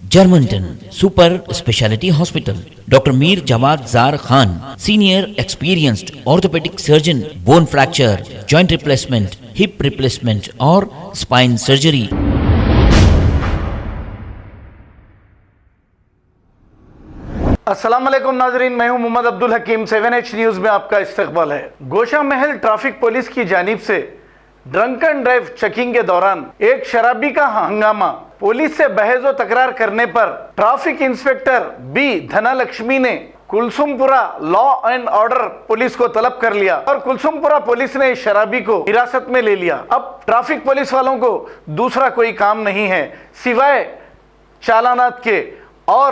Germantown Super Speciality Hospital. Dr. Mir Jawad Zar Khan, Senior Experienced Orthopedic Surgeon, Bone Fracture, Joint Replacement, Hip Replacement or Spine Surgery. अस्सलाम वालेकुम नाजरीन, मैं हूं मोहम्मद अब्दुल हकीम। 7H news में आपका इस्तकबाल है। गोशा महल ट्रैफिक पुलिस की जानिब से ड्रंक एंड ड्राइव चेकिंग के दौरान एक शराबी का हंगामा। पुलिस से बहस व तकरार करने पर ट्रैफिक इंस्पेक्टर बी धनालक्ष्मी ने Kulsumpura law and order police को तलब कर लिया और कुलसुमपुरा पुलिस ने इस शराबी को हिरासत में ले लिया। अब ट्रैफिक पुलिस वालों को दूसरा कोई काम नहीं है सिवाय चालानात के और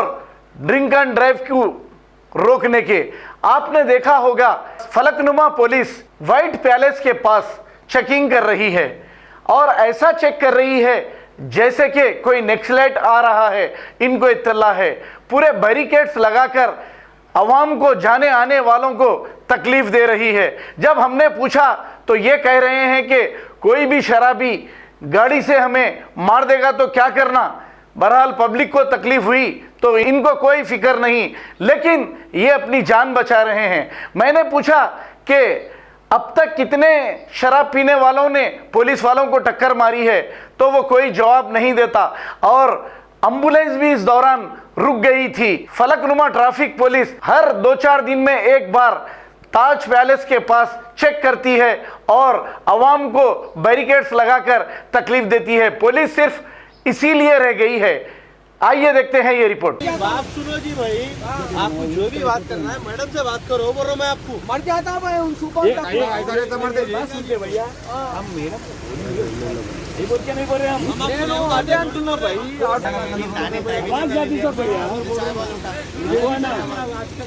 ड्रिंक एंड ड्राइव को रोकने के। आपने देखा होगा फलकनुमा पुलिस व्हाइट पैलेस के पास चेकिंग कर रही है और ऐसा चेक कर रही है जैसे कि कोई नक्सलाइट आ रहा है, इनको इत्तला है। पूरे बैरिकेड्स लगाकर अवाम को, जाने आने वालों को तकलीफ दे रही है। जब हमने पूछा तो ये कह रहे हैं कि कोई भी शराबी गाड़ी से हमें मार देगा तो क्या करना। बहरहाल पब्लिक को तकलीफ हुई तो इनको कोई फिक्र नहीं, लेकिन ये अपनी जान बचा रहे हैं। मैंने पूछा कि अब तक कितने शराब पीने वालों ने पुलिस वालों को टक्कर मारी है, तो वो कोई जवाब नहीं देता और एम्बुलेंस भी इस दौरान रुक गई थी। फलकनुमा ट्रैफिक पुलिस हर 2-4 दिन में एक बार ताज पैलेस के पास चेक करती है और अवाम को बैरिकेड्स लगाकर तकलीफ देती है। पुलिस सिर्फ इसीलिए रह गई है। आइए देखते हैं ये रिपोर्ट। बात सुनो जी भाई, आपको जो भी बात करना है मैडम से बात करो। बोलो मैं आपको मर जाता है उन सुपर भैया हम मैडम ये बोल के नहीं बोल रहे हम आते अंటున్నా भाई बात जाती सब भैया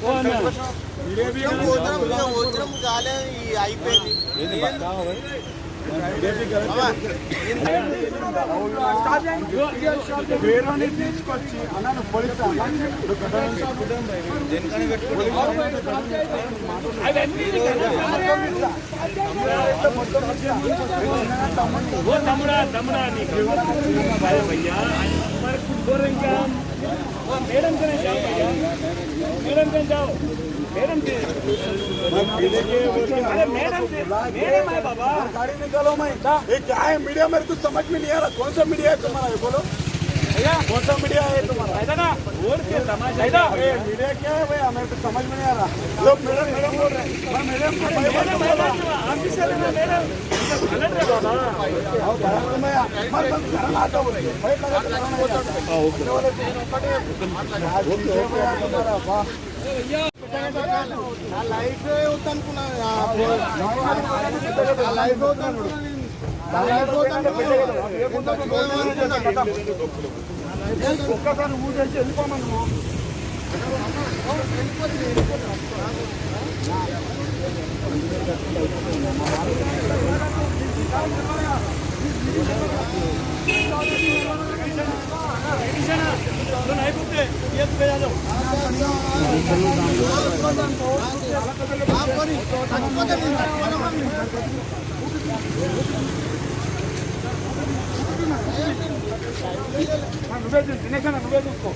कौन है ओत्रम गाले అయిపోయింది వేరేని తీసుకొచ్చి అన్నాను పోలీసు मैडम कहीं जाओ मैडम से अरे मैडम से मैडम है बाबा गाड़ी निकालो। मैं ये क्या है मीडिया, मेरे कुछ समझ में नहीं आ रहा। कौन सा मीडिया है तुम्हारा, ये बोलो भैया, कौन सा मीडिया है तुम्हारा? है ना और क्या तमाशा है? ये मीडिया क्या है भैया, मेरे को समझ में नहीं आ रहा। लोग मैडम मैडम बोल रहे हैं। मैं मैडम को ऑफिसर है मैडम गलत है बाबा। मैं मैं आता हूं भाई లైఫ్ అవుతానుకున్నా లైఫ్ అవుతాను ఒక్కసారి ఊరేసి వెళ్ళిపోమను నువ్వే చూసుకో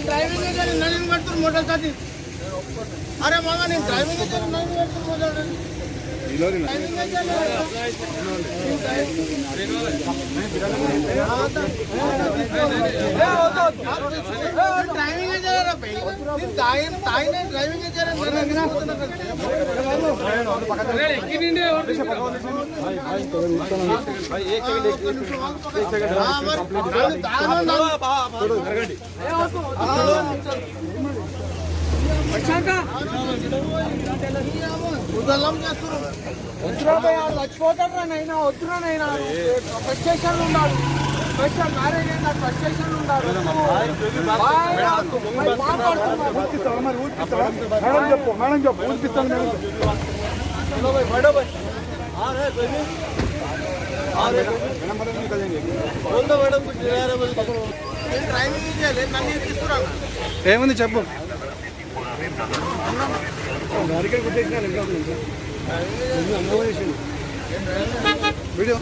డ్రైవింగ్ పడుతుంది మోటార్ సాకి. అరే మామ నేను డ్రైవింగ్ చచ్చిపోతాడు నైనా వద్దురా నైనా ఫస్ట్ స్టేషన్ ఉన్నాడు ఫస్ట్ మ్యారేజ్ అయినా ఫస్ట్ స్టేషన్ ఉన్నాడు మేడం చెప్పు మేడం చెప్పు ఊరికిస్తాను मैडम कुछ ఏముంది చెప్పు గారికి గుర్తించాను ఇంకా వీడియో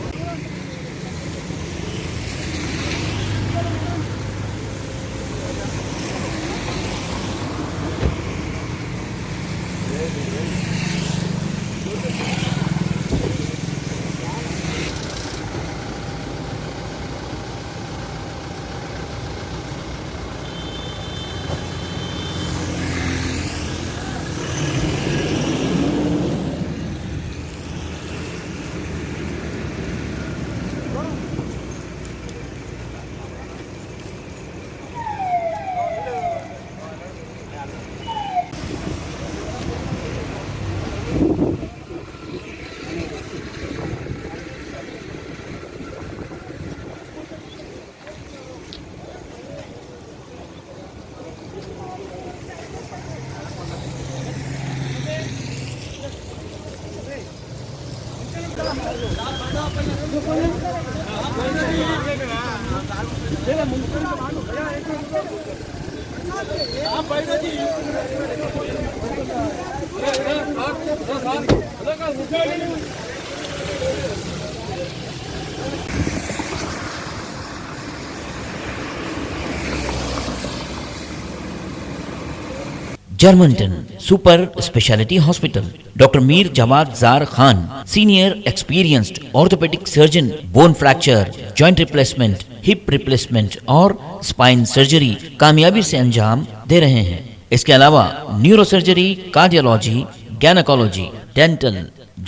जर्मनटन super speciality hospital doctor Mir Jawad जार Khan senior experienced orthopaedic surgeon bone fracture joint replacement hip replacement और स्पाइन सर्जरी कामयाबी से अंजाम दे रहे हैं। इसके अलावा neuro surgery, cardiology, gynaecology, dental,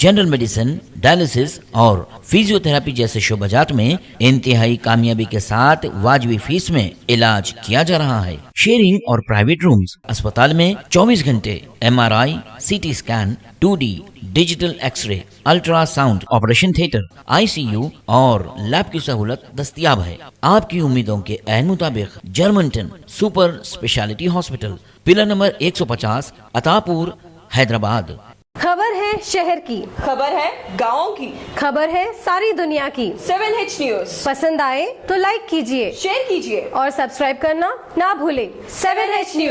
general medicine, dialysis और फिजियोथेरेपी जैसे शोबाजात में इंतहाई कामयाबी के साथ वाजबी फीस में इलाज किया जा रहा है। शेयरिंग और प्राइवेट रूम्स। अस्पताल में 24 घंटे MRI, CT scan, 2D digital X-ray, ultrasound, operation theatre, ICU और लैब की सहूलत दस्तयाब है। आपकी उम्मीदों के ऐन मुताबिक Germanten super speciality hospital, pillar number 150, Attapur, Hyderabad. खबर है शहर की, खबर है गाँव की, खबर है सारी दुनिया की। 7H न्यूज पसंद आए तो लाइक कीजिए, शेयर कीजिए और सब्सक्राइब करना ना भूलें। 7H news.